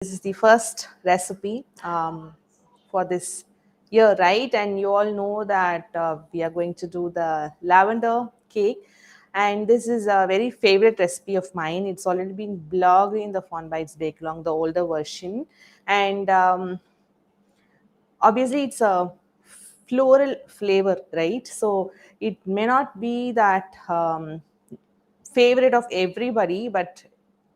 This is the first recipe for this year, right? And you all know that we are going to do the lavender cake. And this is a very favorite recipe of mine. It's already been blogged in the Fun Bites Bake Along, the older version. And obviously, it's a floral flavor, right? So it may not be that favorite of everybody, but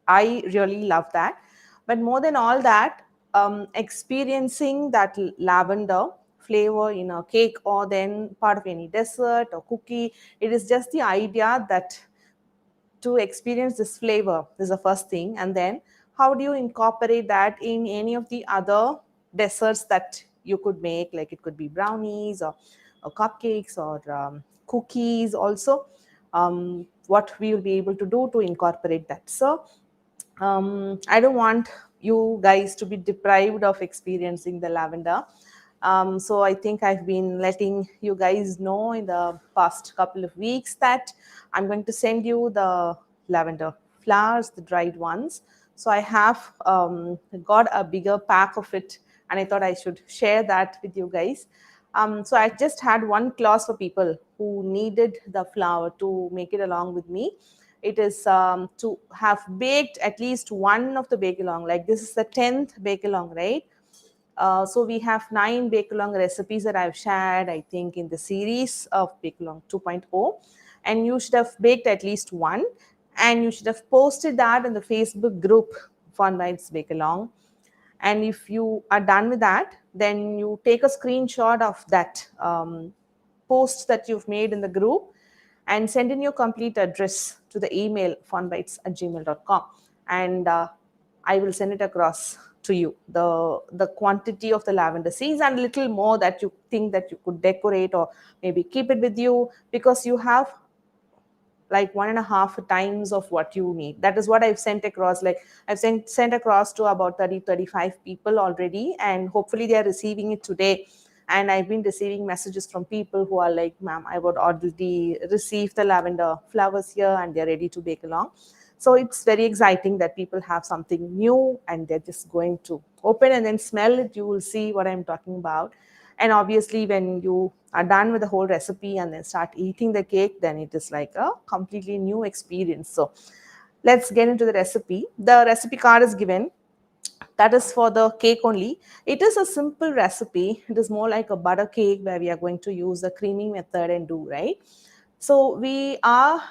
I really love that. But more than all that, experiencing that lavender flavor in a cake or then part of any dessert or cookie, it is just the idea that to experience this flavor is the first thing. And then how do you incorporate that in any of the other desserts that you could make, like it could be brownies or cupcakes or cookies also. What we will be able to do to incorporate that. So I don't want you guys to be deprived of experiencing the lavender. So I think I've been letting you guys know in the past couple of weeks that I'm going to send you the lavender flowers, the dried ones. So I have got a bigger pack of it, and I thought I should share that with you guys. So I just had one clause for people who needed the flour to make it along with me. It is to have baked at least one of the bake along. Like this is the 10th bake along, right? So we have 9 bake along recipes that I've shared, I think, in the series of Bake Along 2.0. And you should have baked at least one. And you should have posted that in the Facebook group Fun Bites Bake Along. And if you are done with that, then you take a screenshot of that post that you've made in the group and send in your complete address to the email funbites@gmail.com. And I will send it across to you, the quantity of the lavender seeds and a little more that you think that you could decorate or maybe keep it with you, because you have like 1.5 times of what you need. That is what I've sent across. Like I've sent across to about 30-35 people already, and hopefully they are receiving it today. And I've been receiving messages from people who are like, ma'am, I would already receive the lavender flowers here and they're ready to bake along. So it's very exciting that people have something new and they're just going to open and then smell it. You will see what I'm talking about. And obviously, when you are done with the whole recipe and then start eating the cake, then it is like a completely new experience. So let's get into the recipe. The recipe card is given. That is for the cake only. It is a simple recipe. It is more like a butter cake where we are going to use the creaming method and do, right? So we are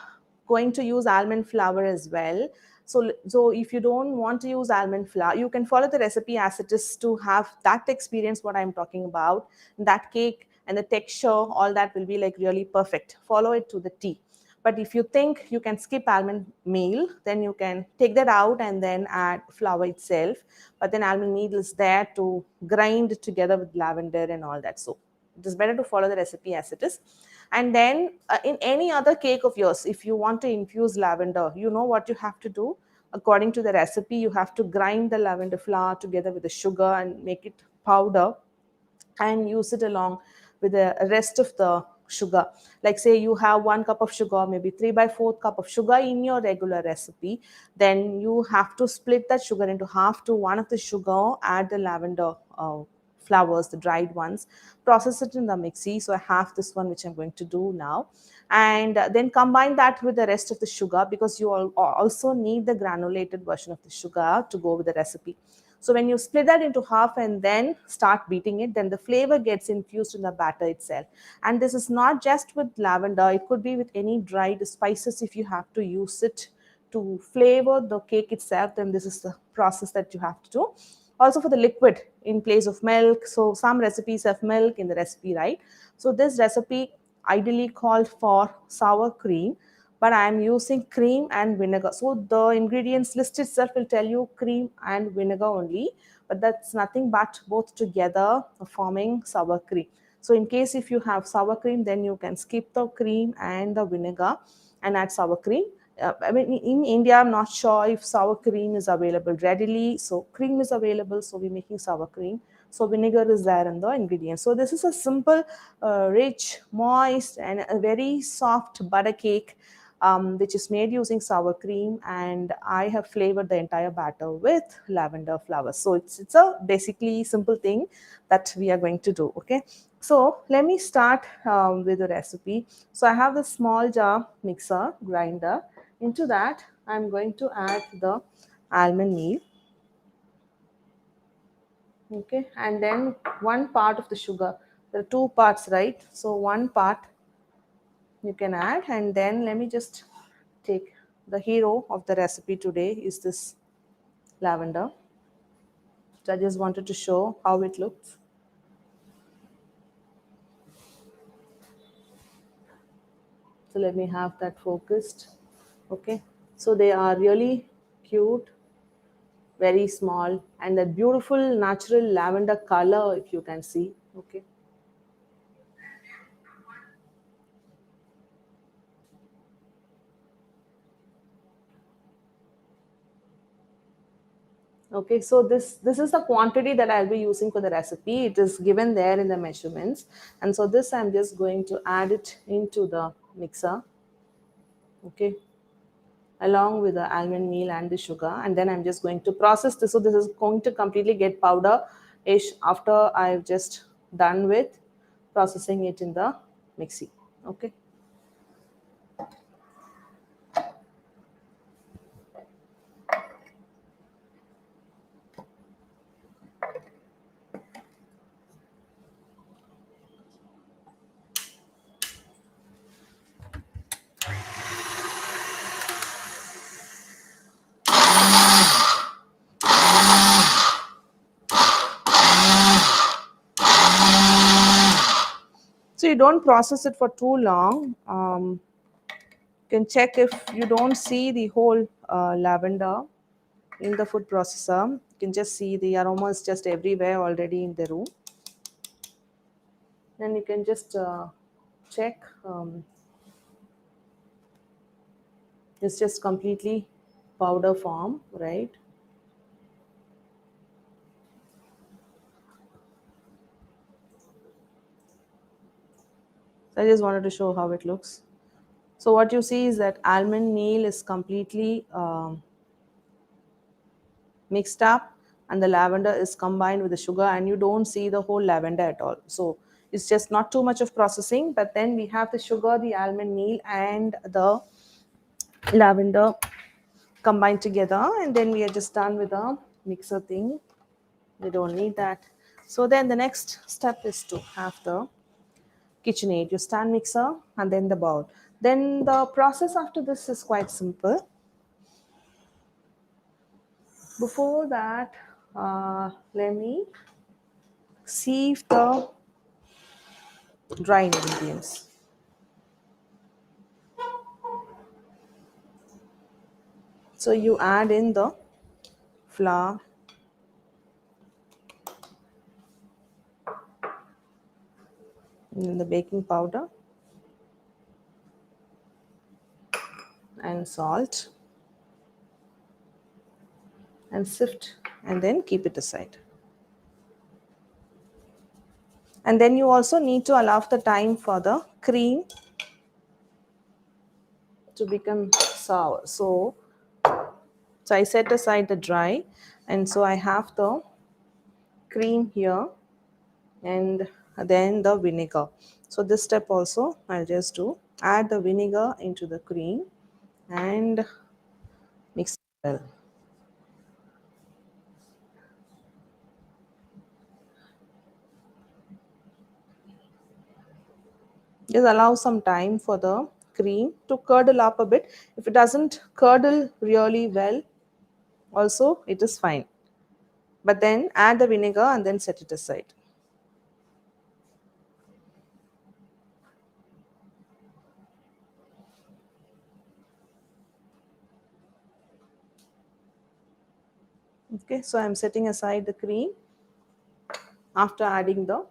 going to use almond flour as well. So if you don't want to use almond flour, you can follow the recipe as it is to have that experience what I'm talking about. That cake and the texture, all that will be like really perfect. Follow it to the T. But if you think you can skip almond meal, then you can take that out and then add flour itself. But then almond meal is there to grind together with lavender and all that. So it is better to follow the recipe as it is. And then in any other cake of yours, if you want to infuse lavender, you know what you have to do. According to the recipe, you have to grind the lavender flour together with the sugar and make it powder and use it along with the rest of the sugar. Like say you have 1 cup of sugar, maybe 3/4 cup of sugar in your regular recipe, then you have to split that sugar into half. To one of the sugar, add the lavender flowers, the dried ones, process it in the mixie. So I have this one which I'm going to do now. And then combine that with the rest of the sugar, because you also need the granulated version of the sugar to go with the recipe. So when you split that into half and then start beating it, then the flavor gets infused in the batter itself. And this is not just with lavender, it could be with any dried spices. If you have to use it to flavor the cake itself, then this is the process that you have to do. Also for the liquid in place of milk. So some recipes have milk in the recipe, right? So this recipe ideally called for sour cream, but I am using cream and vinegar. So the ingredients list itself will tell you cream and vinegar only, but that's nothing but both together forming sour cream. So in case if you have sour cream, then you can skip the cream and the vinegar and add sour cream. I mean, in India, I'm not sure if sour cream is available readily. So cream is available, so we're making sour cream. So vinegar is there in the ingredients. So this is a simple, rich, moist, and a very soft butter cake. which is made using sour cream, and I have flavored the entire batter with lavender flowers. So it's a basically simple thing that we are going to do. Okay, so let me start with the recipe. So I have the small jar mixer grinder. Into that, I'm going to add the almond meal. Okay, and then one part of the sugar. There are two parts, right? So one part you can add, and then let me just take the hero of the recipe today is this lavender. So I just wanted to show how it looks. So let me have that focused. Okay, so they are really cute, very small, and that beautiful natural lavender color, if you can see. Okay, okay, so this is the quantity that I'll be using for the recipe. It is given there in the measurements, and so this I'm just going to add it into the mixer. Okay, along with the almond meal and the sugar, and then I'm just going to process this. So this is going to completely get powder ish after I've just done with processing it in the mixie. Okay, so you don't process it for too long. You can check if you don't see the whole lavender in the food processor. You can just see the aroma is just everywhere already in the room. Then you can just check. It's just completely powder form, right? So I just wanted to show how it looks. So what you see is that almond meal is completely mixed up, and the lavender is combined with the sugar, and you don't see the whole lavender at all. So it's just not too much of processing, but then we have the sugar, the almond meal, and the lavender combined together, and then we are just done with the mixer thing. We don't need that. So then the next step is to have the KitchenAid, your stand mixer, and then the bowl. Then the process after this is quite simple. Before that, let me sieve the dry ingredients. So you add in the flour, and the baking powder, and salt, and sift, and then keep it aside. And then you also need to allow the time for the cream to become sour. So I set aside the dry, and so I have the cream here, and then the vinegar. So this step also I'll just do. Add the vinegar into the cream and mix it well. Just allow some time for the cream to curdle up a bit. If it doesn't curdle really well, also it is fine. But then add the vinegar and then set it aside. Okay, so I'm setting aside the cream after adding the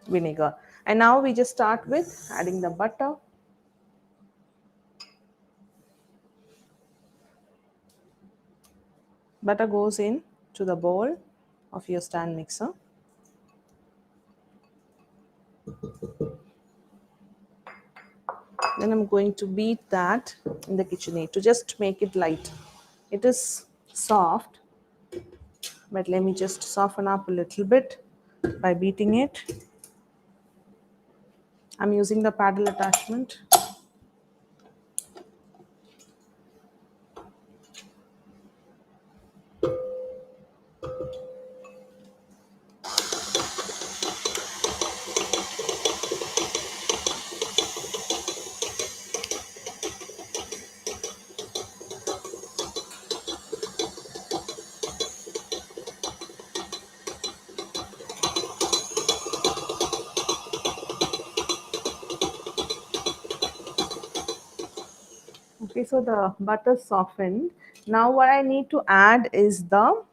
vinegar. And now we just start with adding the butter. Butter goes in to the bowl of your stand mixer. Then I'm going to beat that in the KitchenAid to just make it light. It is soft, but let me just soften up a little bit by beating it. I'm using the paddle attachment. Okay, so the butter softened. Now what I need to add is the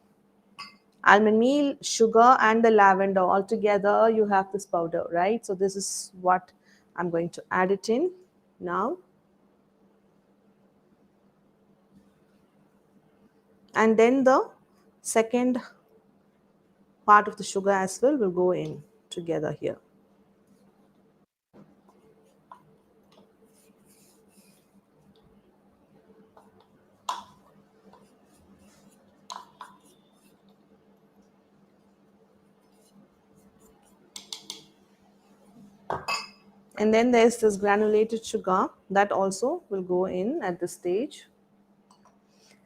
almond meal, sugar, and the lavender. All together you have this powder, right? So this is what I'm going to add it in now. And then the second part of the sugar as well will go in together here. And then there's this granulated sugar that also will go in at this stage.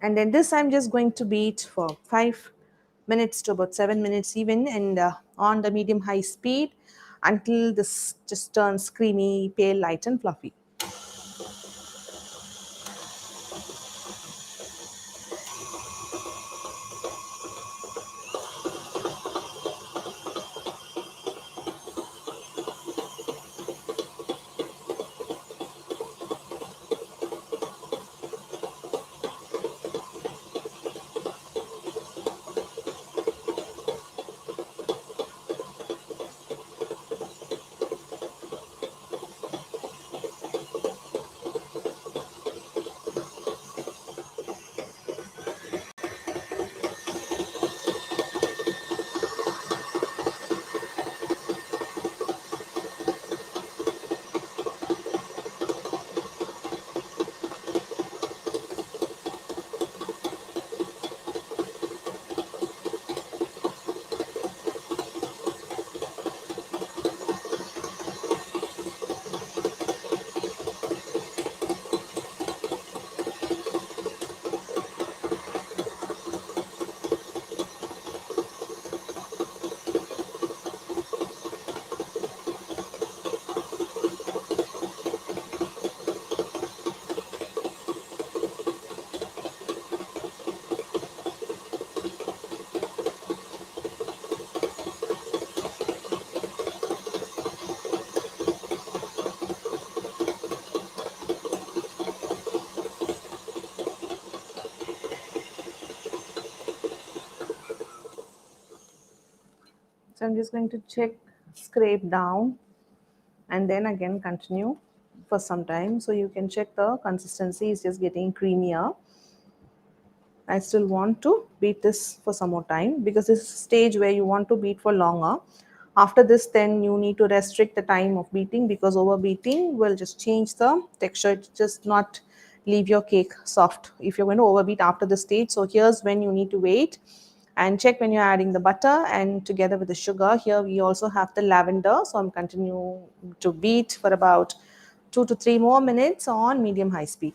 And then this I'm just going to beat for 5 minutes to about 7 minutes even, and on the medium high speed until this just turns creamy, pale, light, and fluffy. So I'm just going to check, scrape down, and then again continue for some time. So you can check the consistency is just getting creamier. I still want to beat this for some more time because this is a stage where you want to beat for longer. After this, then you need to restrict the time of beating because overbeating will just change the texture. It just not leave your cake soft if you're going to overbeat after the stage. So here's when you need to wait and check when you're adding the butter and together with the sugar. Here we also have the lavender. So I'm continuing to beat for about 2 to 3 more minutes on medium high speed.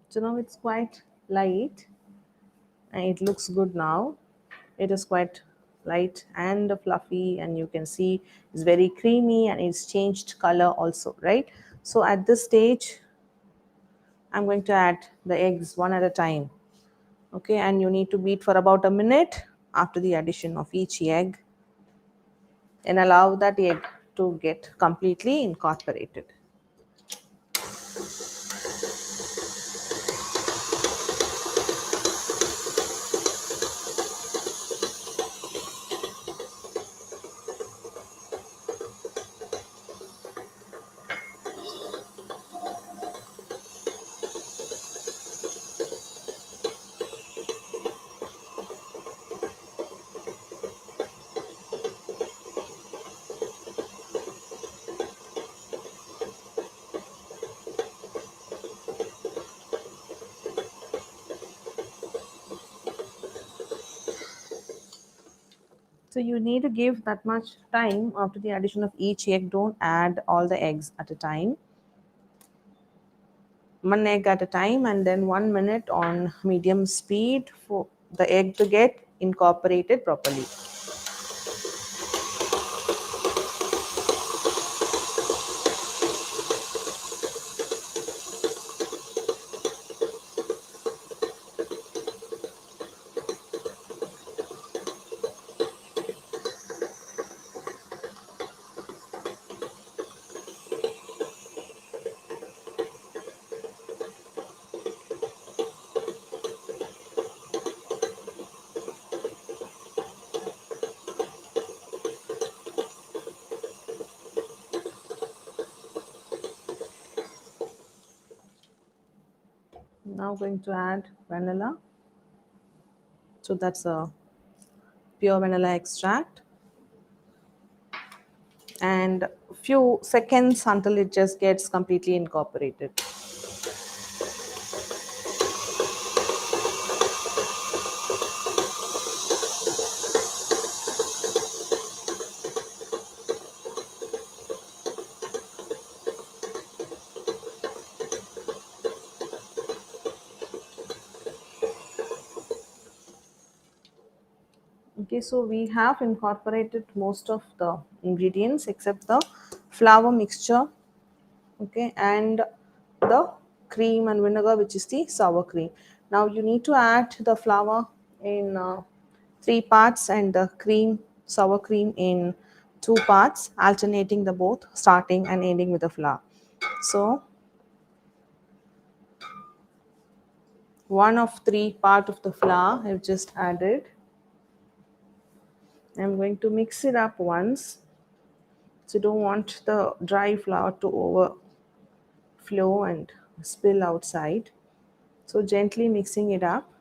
So now it's quite light and it looks good now. It is quite light and fluffy, and you can see it's very creamy and it's changed color also, right? So at this stage, I'm going to add the eggs one at a time. Okay, and you need to beat for about a minute after the addition of each egg and allow that egg to get completely incorporated. So you need to give that much time after the addition of each egg. Don't add all the eggs at a time. One egg at a time, and then 1 minute on medium speed for the egg to get incorporated properly. Now going to add vanilla. So that's a pure vanilla extract, and few seconds until it just gets completely incorporated. Okay, so we have incorporated most of the ingredients except the flour mixture, okay, and the cream and vinegar, which is the sour cream. Now you need to add the flour in three parts and the cream, sour cream, in two parts, alternating the both, starting and ending with the flour. So one of three part of the flour I've just added. I'm going to mix it up once. So you don't want the dry flour to overflow and spill outside. So gently mixing it up.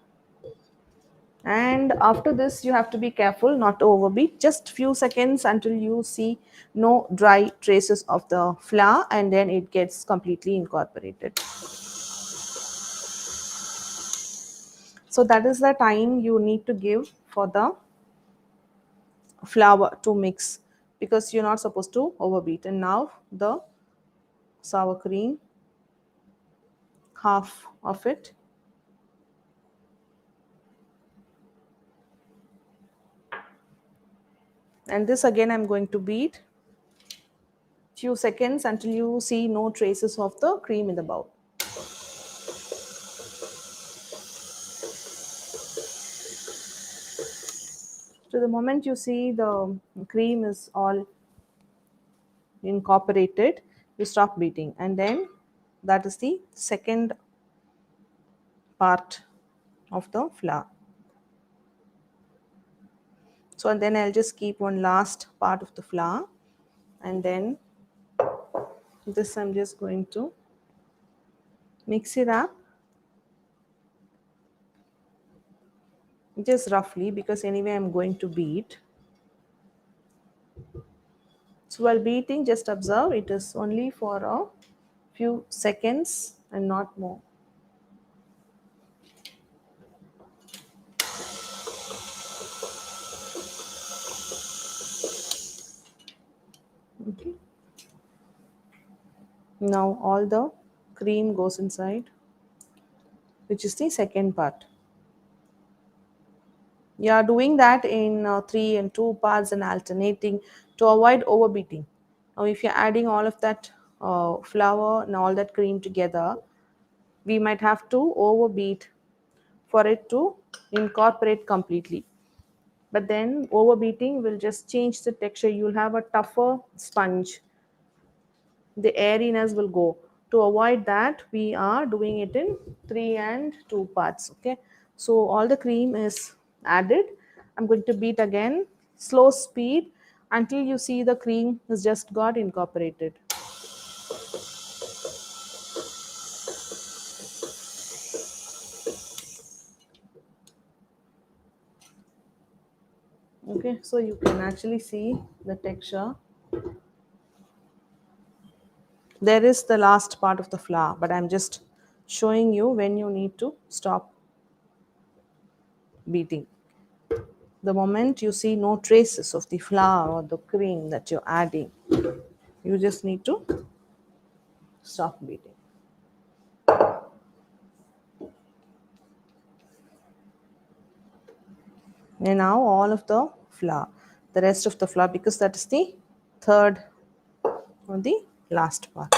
And after this, you have to be careful not to overbeat. Just few seconds until you see no dry traces of the flour, and then it gets completely incorporated. So that is the time you need to give for the flour to mix, because you're not supposed to overbeat. And now the sour cream, half of it. And this again I'm going to beat few seconds until you see no traces of the cream in the bowl. So the moment you see the cream is all incorporated, you stop beating, and then that is the second part of the flour. So and then I'll just keep one last part of the flour, and then this I'm just going to mix it up just roughly, because anyway I'm going to beat. So while beating, just observe it is only for a few seconds and not more. Okay. Now all the cream goes inside. which is the second part. You are doing that in three and two parts and alternating to avoid overbeating. Now, if you're adding all of that flour and all that cream together, we might have to overbeat for it to incorporate completely. But then overbeating will just change the texture. You'll have a tougher sponge. The airiness will go. To avoid that, we are doing it in three and two parts. Okay, so all the cream is added. I'm going to beat again, slow speed, until you see the cream has just got incorporated. Okay, so you can actually see the texture. There is the last part of the flour, but I'm just showing you when you need to stop beating. The moment you see no traces of the flour or the cream that you're adding, you just need to stop beating. And now all of the flour, the rest of the flour, because that is the third or the last part.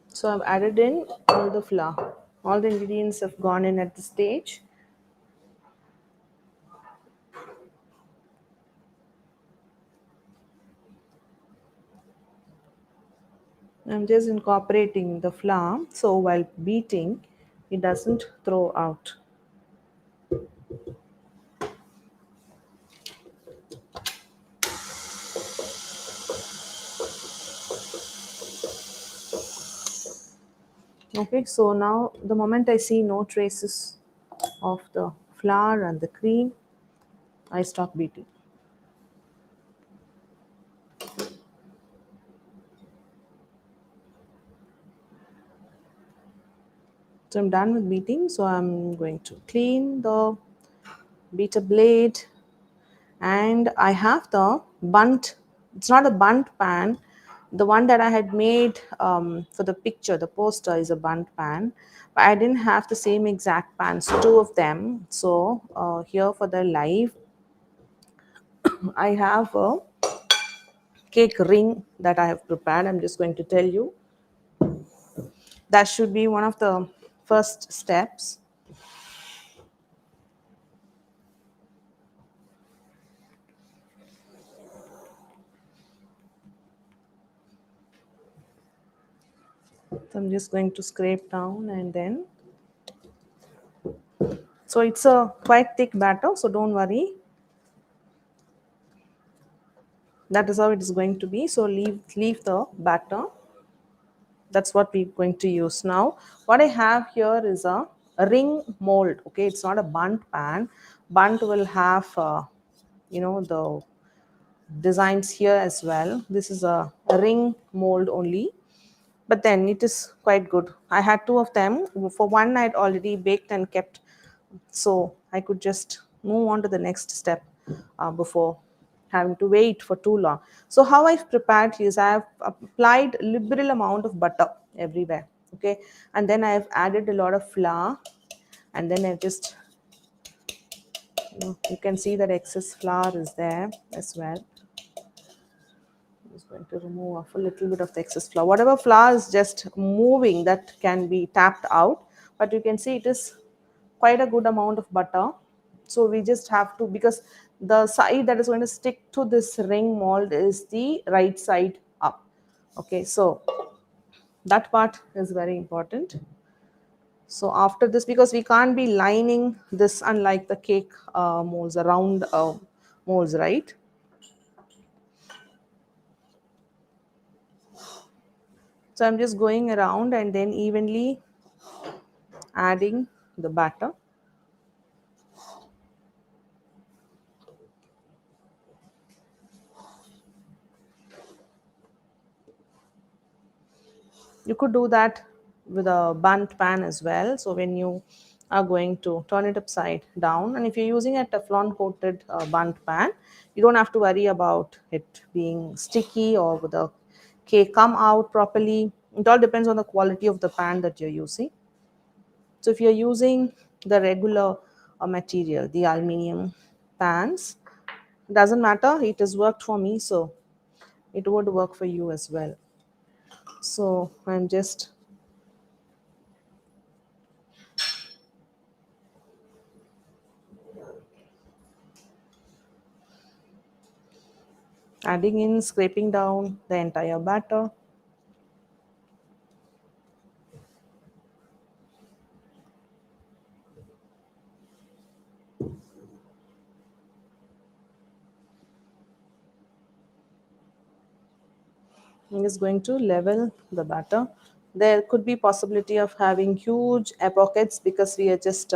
So I've added in all the flour. All the ingredients have gone in at this stage. I'm just incorporating the flour so while beating, it doesn't throw out. Okay, so now the moment I see no traces of the flour and the cream, I stop beating. So I'm done with beating. So I'm going to clean the beater blade, and I have the bunt. It's not a bunt pan. The one that I had made for the picture, the poster, is a bunt pan. But I didn't have the same exact pans, two of them. So here for the live, I have a cake ring that I have prepared. I'm just going to tell you. That should be one of the first steps. So I'm just going to scrape down and then. So it's a quite thick batter, so don't worry. That is how it is going to be. So leave the batter. That's what we're going to use now. What I have here is a ring mold. Okay, it's not a bunt pan. Bunt will have the designs here as well. This is a ring mold only, but then it is quite good. I had two of them. For one, I'd already baked and kept, so I could just move on to the next step before having to wait for too long. So how I've prepared is I have applied liberal amount of butter everywhere. Okay, and then I have added a lot of flour, and then I just, you can see that excess flour is there as well. I'm just going to remove off a little bit of the excess flour. Whatever flour is just moving, that can be tapped out, but you can see it is quite a good amount of butter. So we just have to, because the side that is going to stick to this ring mold is the right side up. Okay, so that part is very important. So after this, because we can't be lining this, unlike the cake molds, around molds, right? So I'm just going around and then evenly adding the batter. You could do that with a bunt pan as well. So when you are going to turn it upside down. And if you're using a Teflon coated bundt pan, you don't have to worry about it being sticky or the cake come out properly. It all depends on the quality of the pan that you're using. So if you're using the regular material, the aluminium pans, doesn't matter. It has worked for me, so it would work for you as well. So I'm just adding in, scraping down the entire batter. I'm just going to level the batter. There could be possibility of having huge air pockets because we are just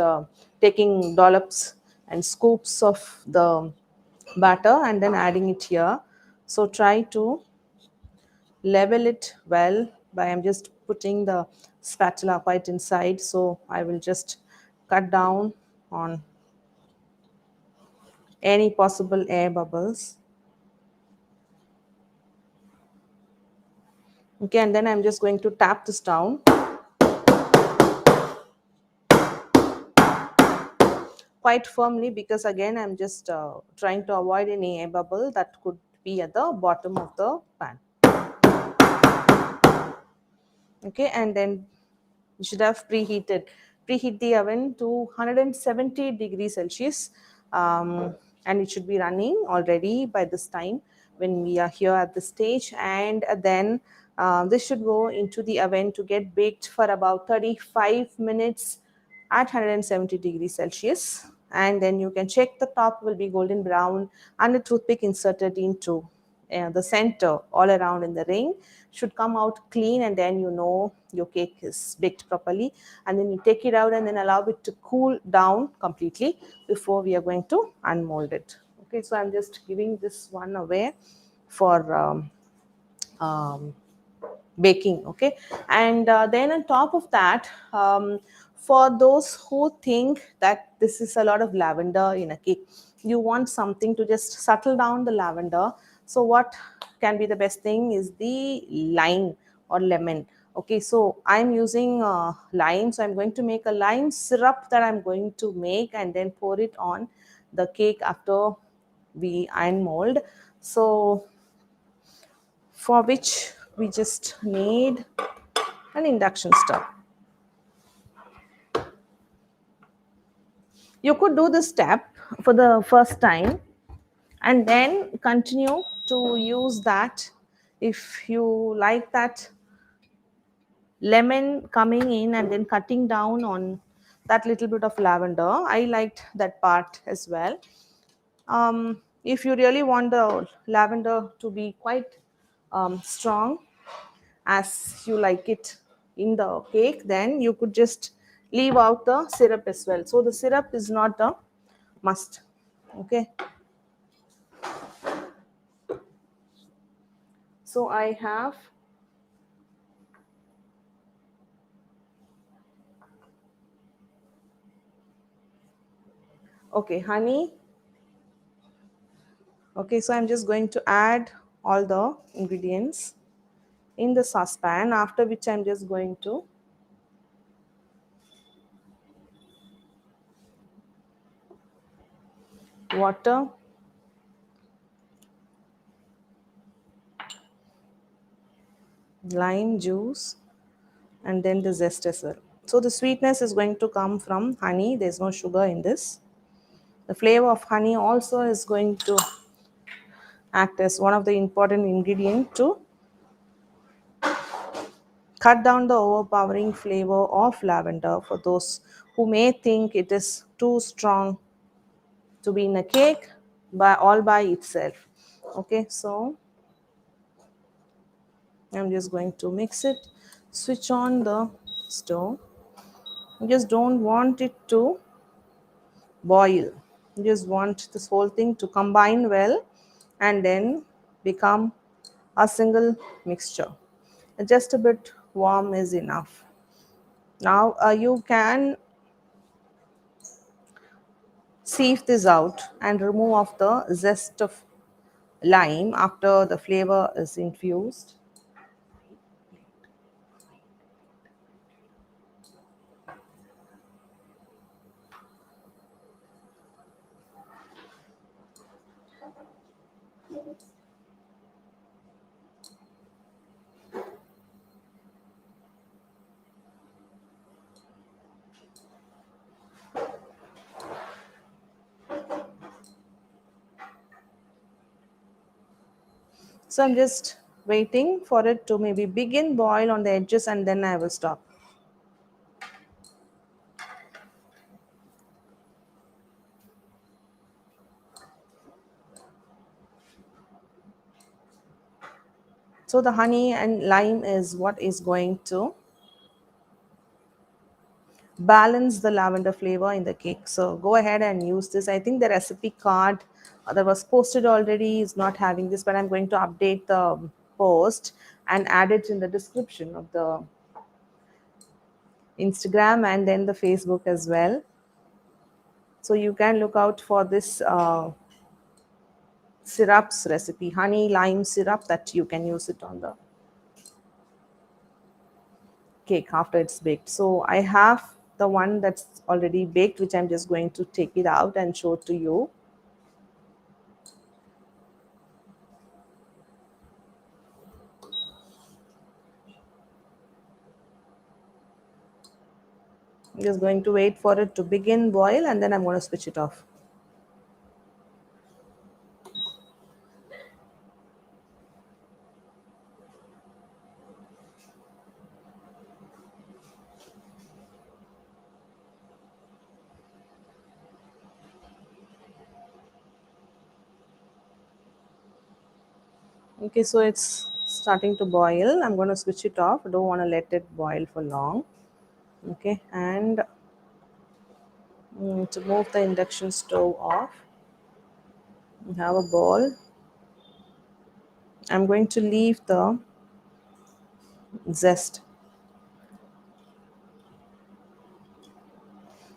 taking dollops and scoops of the batter and then adding it here. So try to level it well by I'm just putting the spatula quite inside. So I will just cut down on any possible air bubbles. Okay, and then I'm just going to tap this down quite firmly because again I'm just trying to avoid any air bubble that could be at the bottom of the pan. Okay, and then you should have preheat the oven to 170 degrees Celsius, and it should be running already by this time when we are here at this stage. And then this should go into the oven to get baked for about 35 minutes at 170 degrees Celsius. And then you can check the top will be golden brown and a toothpick inserted into the center all around in the ring should come out clean, and then you know your cake is baked properly. And then you take it out and then allow it to cool down completely before we are going to unmold it. Okay, so I'm just giving this one away for um, baking. Okay, and then on top of that, for those who think that this is a lot of lavender in a cake, you want something to just settle down the lavender. So what can be the best thing is the lime or lemon. Okay, so I'm using lime, so I'm going to make a lime syrup that I'm going to make and then pour it on the cake after we iron mold. So for which we just need an induction stove. You could do this step for the first time and then continue to use that if you like that lemon coming in and then cutting down on that little bit of lavender. I liked that part as well. If you really want the lavender to be quite strong as you like it in the cake, then you could just leave out the syrup as well. So the syrup is not a must. Okay, so I have, okay, honey. Okay, so I'm just going to add all the ingredients in the saucepan, after which I'm just going to water, lime juice, and then the zest as well. So the sweetness is going to come from honey. There's no sugar in this. The flavor of honey also is going to act as one of the important ingredient to cut down the overpowering flavor of lavender for those who may think it is too strong to be in a cake by all by itself. Okay, so I'm just going to mix it, switch on the stove. You just don't want it to boil. You just want this whole thing to combine well and then become a single mixture. Just a bit warm is enough. Now you can sieve this out and remove off the zest of lime after the flavor is infused. So I'm just waiting for it to maybe begin boil on the edges and then I will stop. So the honey and lime is what is going to balance the lavender flavor in the cake. So go ahead and use this. I think the recipe card that was posted already is not having this, but I'm going to update the post and add it in the description of the Instagram and then the Facebook as well. So you can look out for this syrups recipe, honey lime syrup, that you can use it on the cake after it's baked. So I have the one that's already baked, which I'm just going to take it out and show to you. I'm just going to wait for it to begin boil and then I'm going to switch it off. Okay, so it's starting to boil. I'm going to switch it off. I don't want to let it boil for long. Okay, and to move the induction stove off, we have a bowl. I'm going to leave the zest.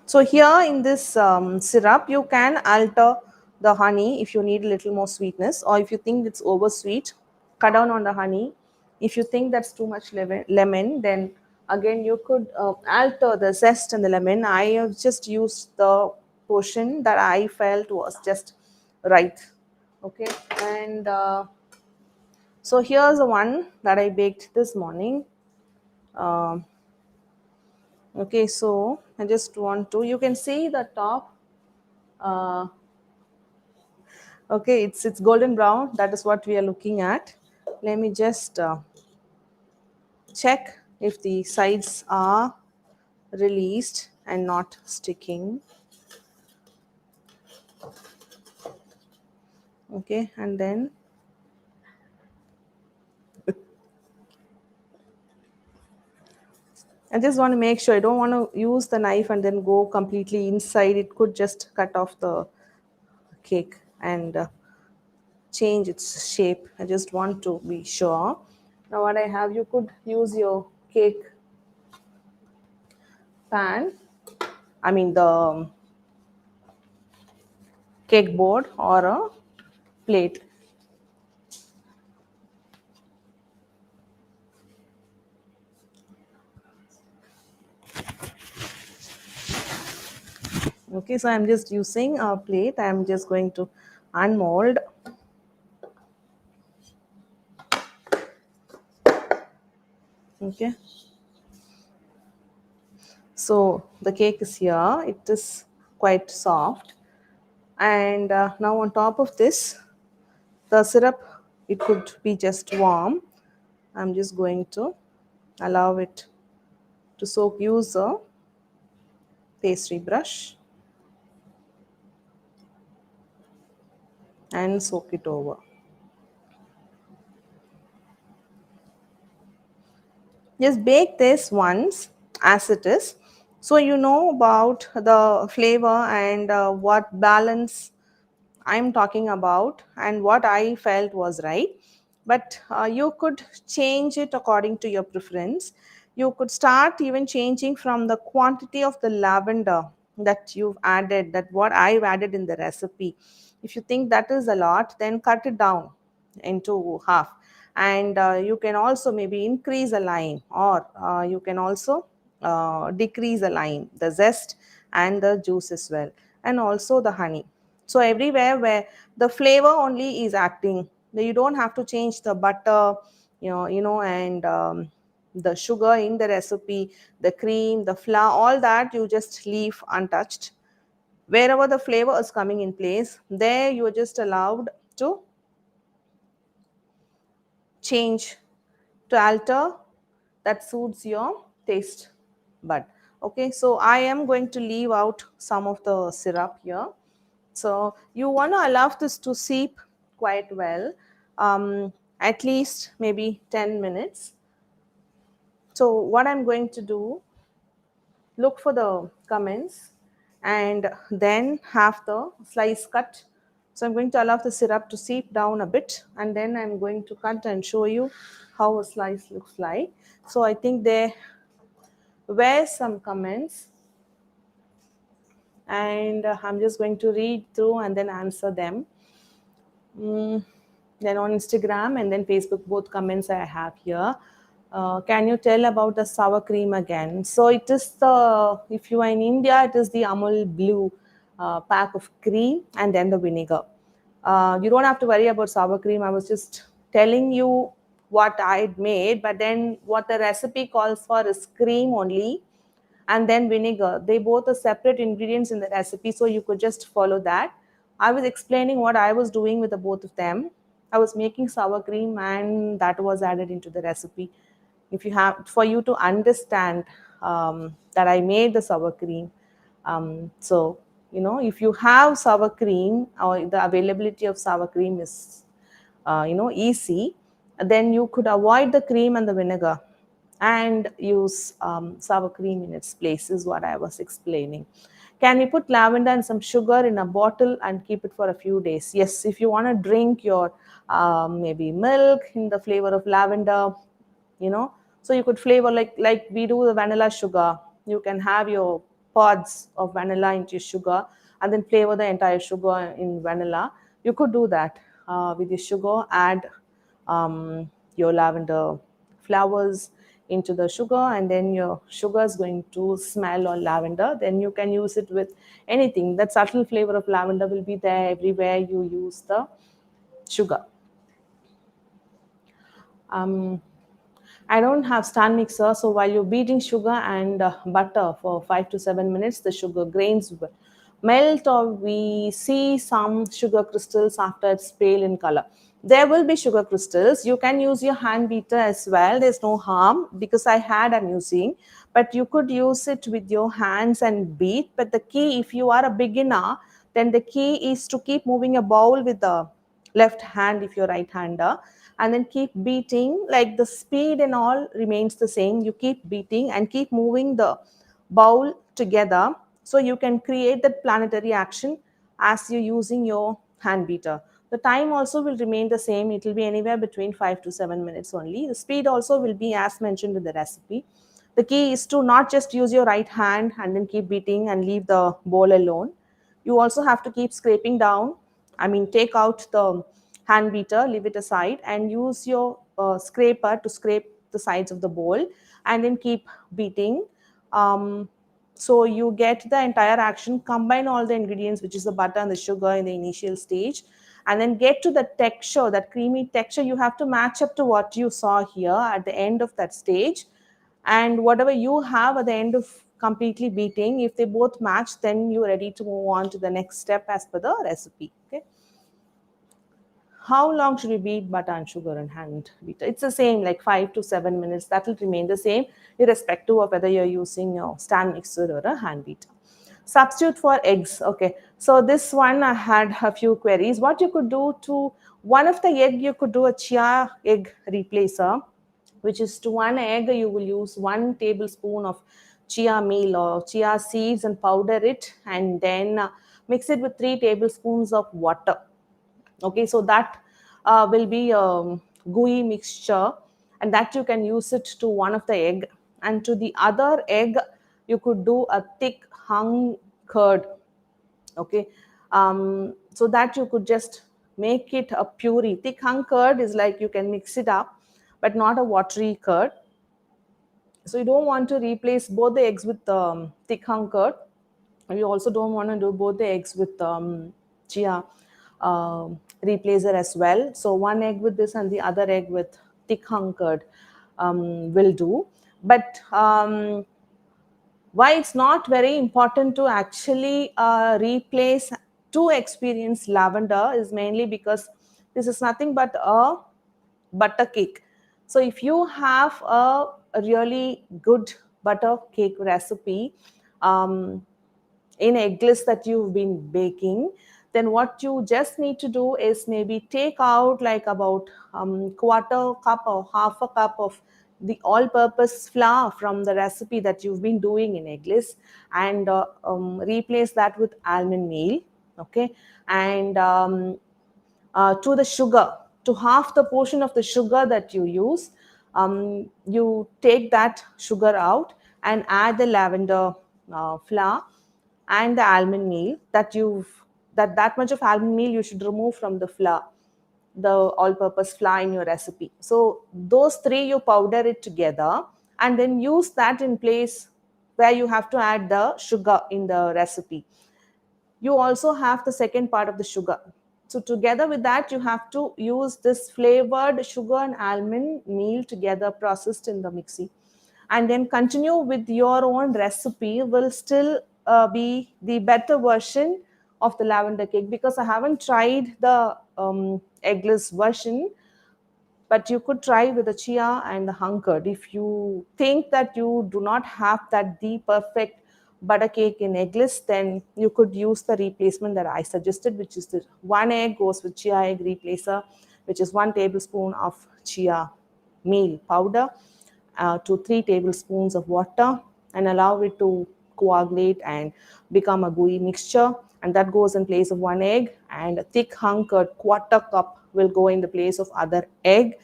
So here in this syrup, you can alter the honey if you need a little more sweetness, or if you think it's over sweet, cut down on the honey. If you think that's too much lemon, then again you could alter the zest and the lemon. I have just used the portion that I felt was just right. Okay, and so here's the one that I baked this morning. Um okay, so I just want to, you can see the top. uh, okay, it's golden brown. That is what we are looking at. Let me just check if the sides are released and not sticking. Okay, and then I just want to make sure, I don't want to use the knife and then go completely inside. It could just cut off the cake and change its shape. I just want to be sure. Now what I have, you could use your cake pan, I mean the cake board or a plate. Okay, so I'm just using a plate. I'm just going to unmold. Okay, so the cake is here. It is quite soft, and now on top of this, the syrup, it could be just warm. I'm just going to allow it to soak. Use a pastry brush and soak it over. Just bake this once as it is, so you know about the flavor and what balance I'm talking about and what I felt was right. But you could change it according to your preference. You could start even changing from the quantity of the lavender. that you've added, that what I've added in the recipe, if you think that is a lot, then cut it down into half. And you can also maybe increase a lime, or you can also decrease a lime, the zest and the juice as well, and also the honey. So everywhere where the flavor only is acting, you don't have to change the butter, and the sugar in the recipe, the cream, the flour, all that you just leave untouched. Wherever the flavor is coming in place, there you are just allowed to change, to alter, that suits your taste bud. Okay, so I am going to leave out some of the syrup here. So you want to allow this to seep quite well, at least maybe 10 minutes. So what I'm going to do, look for the comments and then have the slice cut. So I'm going to allow the syrup to seep down a bit, and then I'm going to cut and show you how a slice looks like. So I think there were some comments, and I'm just going to read through and then answer them. Mm, then on Instagram and then Facebook, both comments I have here. Can you tell about the sour cream again? So it is the, if you are in India, it is the Amul Blue pack of cream and then the vinegar. You don't have to worry about sour cream. I was just telling you what I made, but then what the recipe calls for is cream only, and then vinegar. They both are separate ingredients in the recipe, so you could just follow that. I was explaining what I was doing with the both of them. I was making sour cream, and that was added into the recipe. If you have, for you to understand that I made the sour cream. So, if you have sour cream, or the availability of sour cream is easy, then you could avoid the cream and the vinegar and use sour cream in its place, is what I was explaining. Can we put lavender and some sugar in a bottle and keep it for a few days? Yes, if you want to drink your maybe milk in the flavor of lavender, so you could flavor like we do the vanilla sugar. You can have your pods of vanilla into your sugar and then flavor the entire sugar in vanilla. You could do that with your sugar. Add your lavender flowers into the sugar, and then your sugar is going to smell on lavender. Then you can use it with anything. That subtle flavor of lavender will be there everywhere you use the sugar. um, I don't have stand mixer, so while you're beating sugar and butter for 5 to 7 minutes, the sugar grains will melt, or we see some sugar crystals after it's pale in color. There will be sugar crystals. You can use your hand beater as well. There's no harm, because I'm using, but you could use it with your hands and beat. But the key, if you are a beginner, then the key is to keep moving a bowl with the left hand if you're right hander, and then keep beating. Like the speed and all remains the same. You keep beating and keep moving the bowl together, so you can create that planetary action as you're using your hand beater. The time also will remain the same. It will be anywhere between 5 to 7 minutes only. The speed also will be as mentioned in the recipe. The key is to not just use your right hand and then keep beating and leave the bowl alone. You also have to keep scraping down. I mean, take out the hand beater, leave it aside, and use your scraper to scrape the sides of the bowl, and then keep beating. Um, so you get the entire action, combine all the ingredients, which is the butter and the sugar in the initial stage, and then get to the texture, that creamy texture. You have to match up to what you saw here at the end of that stage, and whatever you have at the end of completely beating, if they both match, then you're ready to move on to the next step as per the recipe. Okay, how long should we beat butter and sugar and hand beater? It's the same, like 5 to 7 minutes. That will remain the same, irrespective of whether you're using your stand mixer or a hand beater. Substitute for eggs. Okay, so this one I had a few queries. What you could do to one of the egg, you could do a Chia Egg Replacer, which is to one egg you will use 1 tablespoon of chia meal or chia seeds and powder it, and then mix it with 3 tablespoons of water. Okay, so that will be a gooey mixture, and that you can use it to one of the egg. And to the other egg, you could do a thick hung curd, okay, so that you could just make it a puree. Thick hung curd is like you can mix it up, but not a watery curd. So you don't want to replace both the eggs with thick hung curd. You also don't want to do both the eggs with chia replacer as well. So one egg with this and the other egg with thick hung curd will do. But why it's not very important to actually replace to experience lavender is mainly because this is nothing but a butter cake. So if you have a really good butter cake recipe in eggless that you've been baking, then what you just need to do is maybe take out like about quarter cup or half a cup of the all-purpose flour from the recipe that you've been doing in eggless, and replace that with almond meal, okay, and to the sugar, to half the portion of the sugar that you use, you take that sugar out and add the lavender flour and the almond meal that that much of almond meal you should remove from the flour, the all purpose flour in your recipe. So those three you powder it together and then use that in place where you have to add the sugar in the recipe. You also have the second part of the sugar. So together with that, you have to use this flavored sugar and almond meal together processed in the mixie. And then continue with your own recipe will still be the better version of the lavender cake, because I haven't tried the eggless version, but you could try with the chia and the hung curd. If you think that you do not have that the perfect butter cake in eggless, then you could use the replacement that I suggested, which is the one egg goes with chia egg replacer, which is 1 tablespoon of chia meal powder to 3 tablespoons of water, and allow it to coagulate and become a gooey mixture. And that goes in place of one egg, and a thick hung curd quarter cup will go in the place of other egg,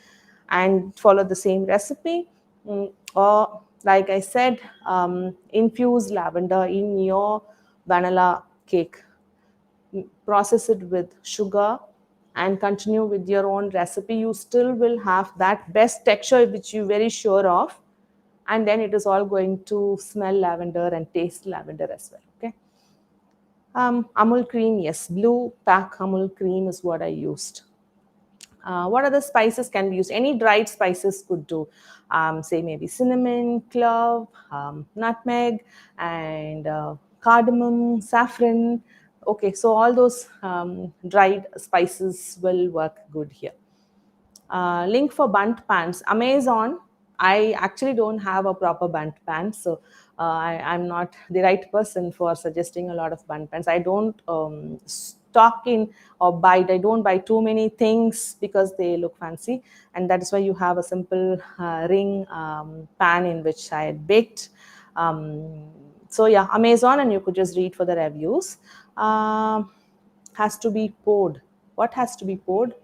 and follow the same recipe. Or like I said, infuse lavender in your vanilla cake, process it with sugar and continue with your own recipe. You still will have that best texture which you're very sure of, and then it is all going to smell lavender and taste lavender as well. Okay. Amul cream, yes, blue pack Amul cream is what I used. What other spices can be used? Any dried spices could do. Say maybe cinnamon, clove, nutmeg, and cardamom, saffron. Okay, so all those dried spices will work good here. Link for bunt pans. Amazon. I actually don't have a proper bunt pan, so I'm not the right person for suggesting a lot of bunt pans. I don't stock in or buy. I don't buy too many things because they look fancy, and that is why you have a simple ring pan in which I had baked. So yeah, Amazon, and you could just read for the reviews. Has to be poured. What has to be poured?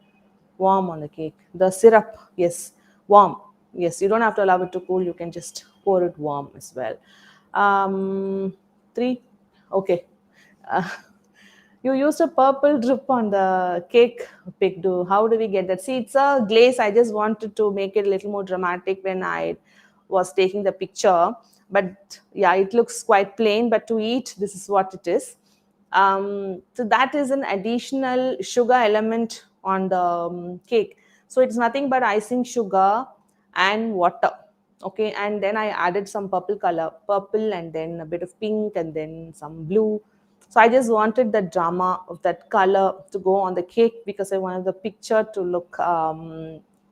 Warm on the cake. The syrup, yes, warm. Yes, you don't have to allow it to cool. You can just pour it warm as well. Three, okay. Uh, you used a purple drip on the cake, Pig. How do we get that? See, it's a glaze. I just wanted to make it a little more dramatic when I was taking the picture. But yeah, it looks quite plain. But to eat, this is what it is. So that is an additional sugar element on the cake. So it's nothing but icing sugar and water. Okay, and then I added some purple color, purple, and then a bit of pink, and then some blue. So I just wanted the drama of that color to go on the cake, because I wanted the picture to look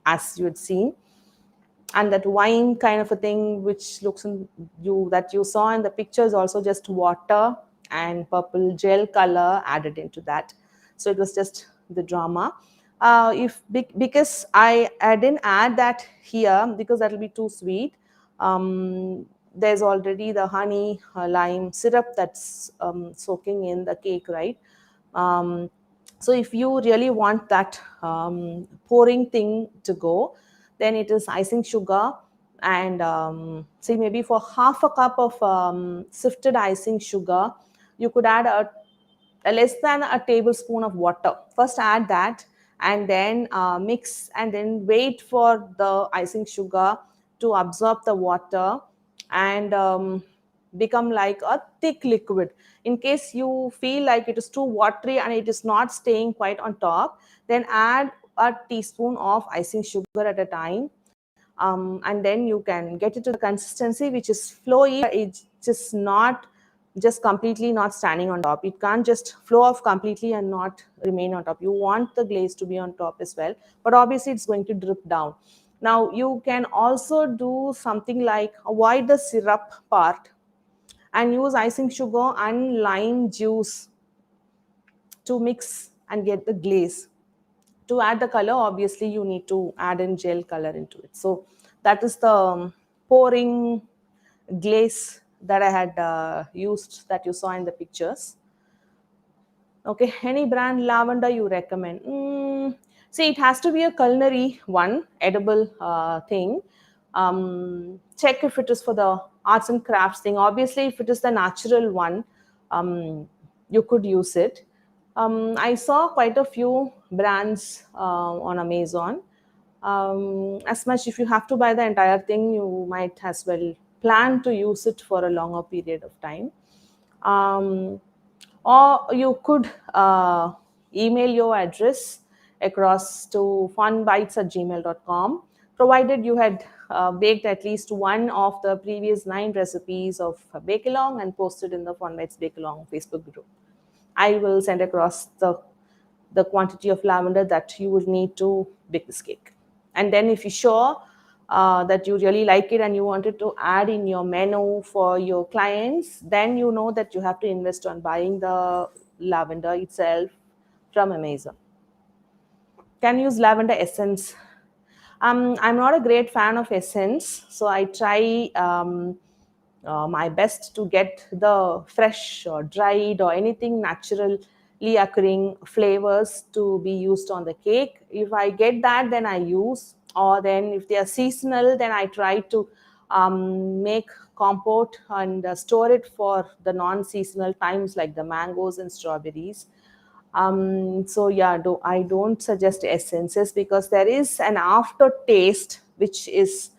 as you had seen. And that wine kind of a thing which looks in you that you saw in the picture is also just water and purple gel color added into that. So it was just the drama. If because I didn't add that here because that will be too sweet. There's already the honey lime syrup that's soaking in the cake, right? um, so if you really want that pouring thing to go, then it is icing sugar, and say maybe for half a cup of sifted icing sugar, You could add a less than a tablespoon of water. First add that, and then mix, and then wait for the icing sugar to absorb the water and become like a thick liquid. In case you feel like it is too watery and it is not staying quite on top, then add a teaspoon of icing sugar at a time, and then you can get it to the consistency which is flowy. It's just not just completely not standing on top. It can't just flow off completely and not remain on top. You want the glaze to be on top as well, but obviously it's going to drip down. Now you can also do something like avoid the syrup part and use icing sugar and lime juice to mix and get the glaze. To add the color, obviously you need to add in gel color into it. So that is the pouring glaze that I had used, that you saw in the pictures. Okay, any brand lavender you recommend? See, it has to be a culinary one, edible thing. Check if it is for the arts and crafts thing. Obviously, if it is the natural one, you could use it. I saw quite a few brands on Amazon. As much if you have to buy the entire thing, you might as well plan to use it for a longer period of time. Um, or you could email your address across to funbites@gmail.com, provided you had baked at least one of the previous 9 recipes of Bake Along and posted in the Fun Bites Bake Along Facebook group. I will send across the quantity of lavender that you would need to bake this cake. And then if you're sure that you really like it and you wanted to add in your menu for your clients, then you know that you have to invest on buying the lavender itself from Amazon. Can use lavender essence. I'm not a great fan of essence, so I try my best to get the fresh or dried or anything naturally occurring flavors to be used on the cake. If I get that, then I use, or then if they are seasonal, then I try to make compote and store it for the non-seasonal times like the mangoes and strawberries. So yeah, I don't suggest essences because there is an aftertaste which is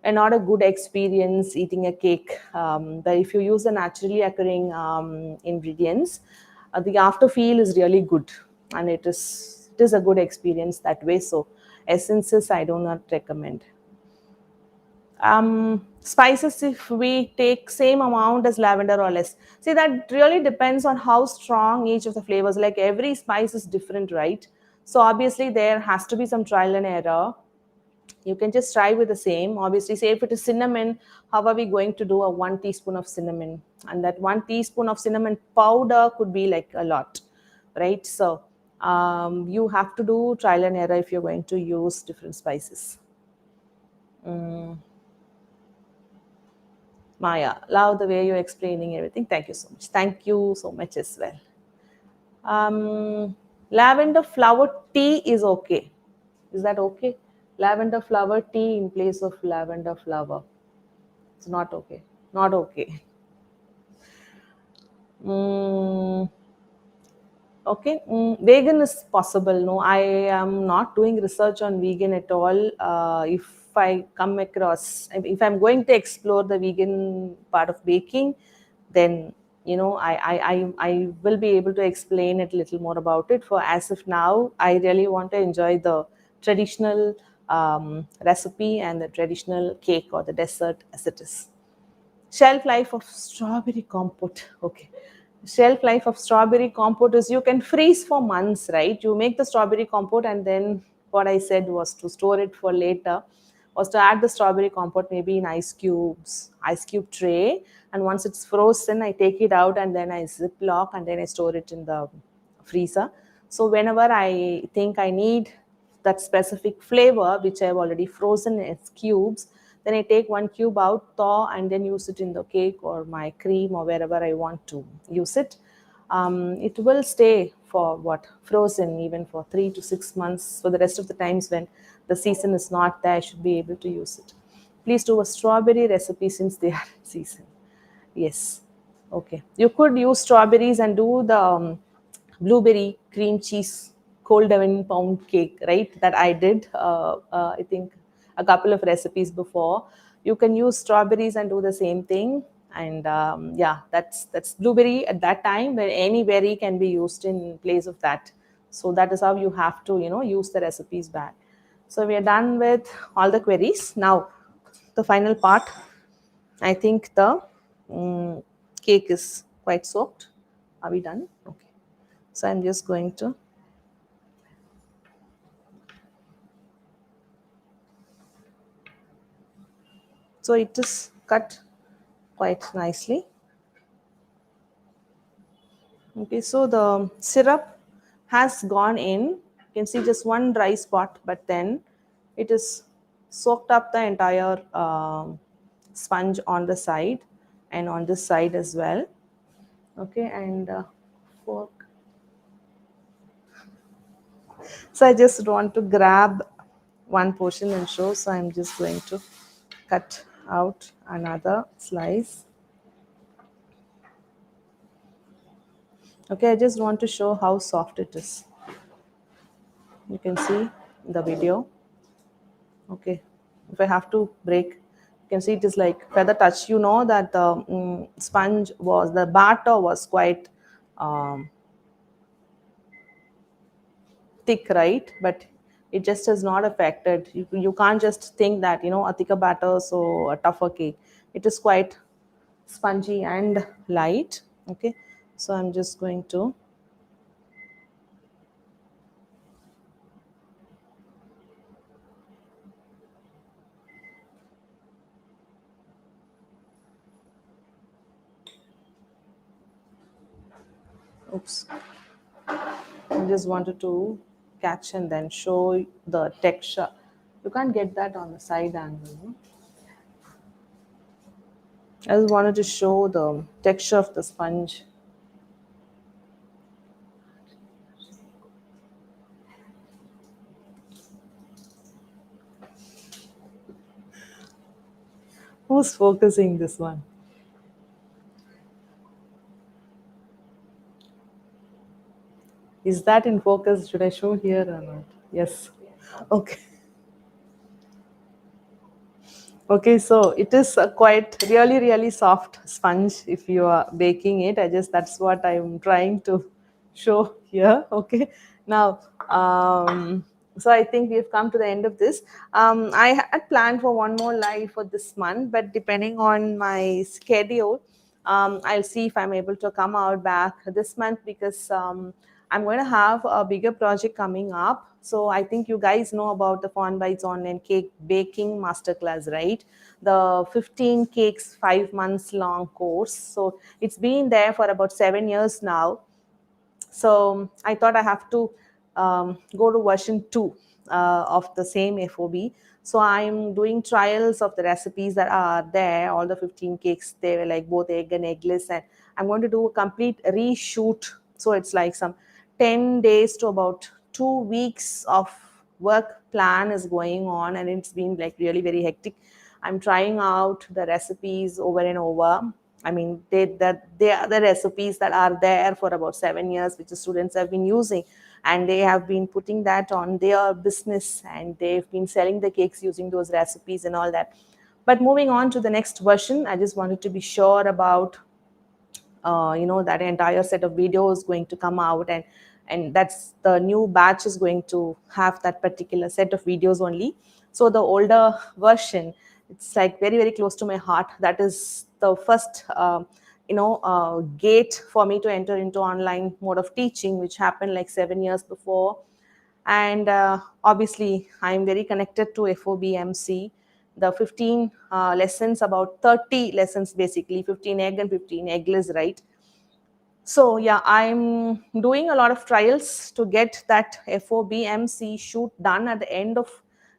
not a good experience eating a cake. But if you use the naturally occurring ingredients, the after feel is really good, and it is a good experience that way. So essences I do not recommend. Spices, if we take same amount as lavender or less, see, that really depends on how strong each of the flavors, like every spice is different, right? So obviously there has to be some trial and error. You can just try with the same. Obviously, say if it is cinnamon, how are we going to do a 1 teaspoon of cinnamon? And that 1 teaspoon of cinnamon powder could be like a lot, right? So you have to do trial and error if you're going to use different spices. Maya, love the way you're explaining everything. Thank you so much. Thank you so much as well. Lavender flower tea is okay. Is that okay? Lavender flower tea in place of lavender flower. It's not okay. Not okay. Mm, okay. Vegan is possible. No, I am not doing research on vegan at all. If I come across, if I'm going to explore the vegan part of baking, then I will be able to explain it a little more about it. For as of now, I really want to enjoy the traditional recipe and the traditional cake or the dessert as it is. Shelf life of strawberry compote. Okay. Shelf life of strawberry compote is you can freeze for months, right? You make the strawberry compote, and then what I said was to store it for later, was to add the strawberry compote maybe in ice cube tray. And once it's frozen, I take it out and then I zip lock and then I store it in the freezer. So whenever I think I need that specific flavor, which I've already frozen as cubes, then I take one cube out, thaw, and then use it in the cake or my cream or wherever I want to use it. It will stay for what? Frozen even for 3 to 6 months. For the rest of the times when the season is not there, I should be able to use it. Please do a strawberry recipe since they are in season. Yes. Okay, you could use strawberries and do the blueberry cream cheese cold oven pound cake, right? That I did, I think, a couple of recipes before. You can use strawberries and do the same thing. And yeah, that's blueberry at that time, but any berry can be used in place of that. So that is how you have to, use the recipes back. So we are done with all the queries. Now, the final part. I think the mm, cake is quite soaked. Are we done? Okay. So I'm just going to. So it is cut quite nicely. Okay. So the syrup has gone in. You can see just one dry spot, but then it is soaked up the entire sponge on the side and on this side as well. Okay. And fork. So I just want to grab one portion and show. So I'm just going to cut out another slice. Okay, I just want to show how soft it is. You can see the video. Okay, if I have to break, you can see it is like feather touch. You know that the sponge was, the batter was quite um, thick, right? But it just is not affected. You can't just think that, a thicker batter, so a tougher cake. It is quite spongy and light. Okay, so I'm just going to. Oops. I just wanted to catch and then show the texture. You can't get that on the side angle. No? I just wanted to show the texture of the sponge. Who's focusing this one? Is that in focus? Should I show here or not? Yes. Okay. Okay, so it is a quite really, really soft sponge if you are baking it. I just, that's what I'm trying to show here. Okay, now, so I think we've come to the end of this. I had planned for one more live for this month, but depending on my schedule, I'll see if I'm able to come out back this month because I'm going to have a bigger project coming up. So I think you guys know about the Fun Bites online cake baking masterclass, right? The 15 cakes, 5 months long course. So it's been there for about 7 years now. So I thought I have to go to version 2 of the same FOB. So I'm doing trials of the recipes that are there, all the 15 cakes. They were like both egg and eggless, and I'm going to do a complete reshoot. So it's like some 10 days to about 2 weeks of work plan is going on, and it's been like really very hectic. I'm trying out the recipes over and over. I mean, they are the recipes that are there for about 7 years, which the students have been using, and they have been putting that on their business, and they've been selling the cakes using those recipes and all that. But moving on to the next version, I just wanted to be sure about that entire set of videos going to come out, and that's the new batch is going to have that particular set of videos only. So the older version, it's like very, very close to my heart. That is the first gate for me to enter into online mode of teaching, which happened like 7 years before. And obviously I'm very connected to FOBMC. The 15 lessons, about 30 lessons, basically 15 egg and 15 eggless, right? So yeah, I'm doing a lot of trials to get that FOBMC shoot done at the end of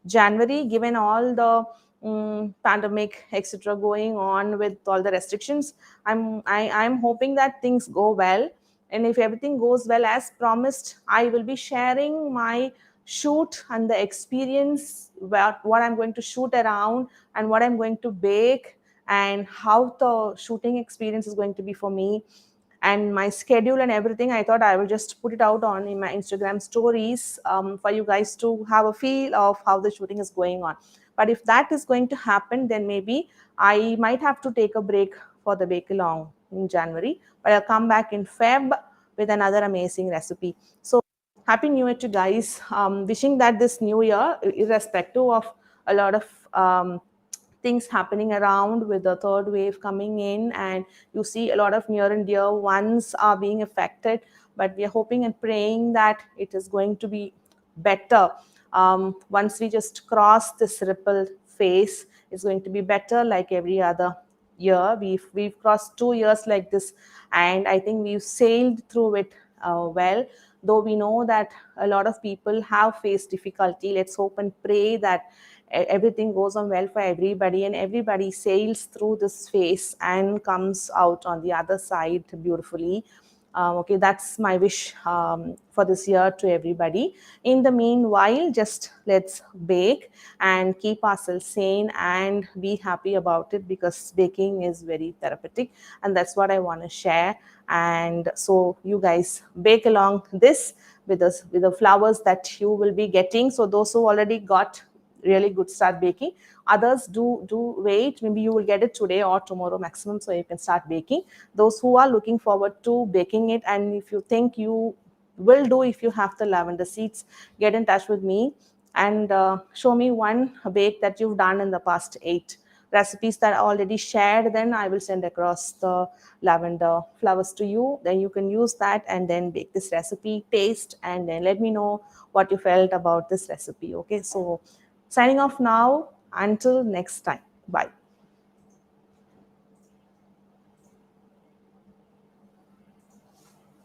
January, given all the pandemic, etc., going on with all the restrictions. I'm hoping that things go well, and if everything goes well as promised, I will be sharing my shoot and the experience, what I'm going to shoot around and what I'm going to bake and how the shooting experience is going to be for me, and my schedule and everything, I thought I will just put it out on in my Instagram stories, for you guys to have a feel of how the shooting is going on. But if that is going to happen, then maybe I might have to take a break for the bake along in January, but I'll come back in Feb with another amazing recipe. So happy new year to guys. Wishing that this new year, irrespective of a lot of things happening around with the third wave coming in, and you see a lot of near and dear ones are being affected, but we are hoping and praying that it is going to be better. Once we just cross this ripple phase, it's going to be better like every other year. We've crossed 2 years like this, and I think we've sailed through it well. Though we know that a lot of people have faced difficulty, let's hope and pray that everything goes on well for everybody and everybody sails through this phase and comes out on the other side beautifully. Okay, that's my wish for this year to everybody. In the meanwhile, just let's bake and keep ourselves sane and be happy about it, because baking is very therapeutic, and that's what I want to share. And so you guys bake along this with us, with the flowers that you will be getting. So those who already got really good start baking, others do wait, maybe you will get it today or tomorrow maximum, so you can start baking. Those who are looking forward to baking it, and if you think you will do, if you have the lavender seeds, get in touch with me and show me one bake that you've done in the past 8 recipes that are already shared. Then I will send across the lavender flowers to you, then you can use that and then bake this recipe, taste, and then let me know what you felt about this recipe. Okay, so signing off now, until next time, bye.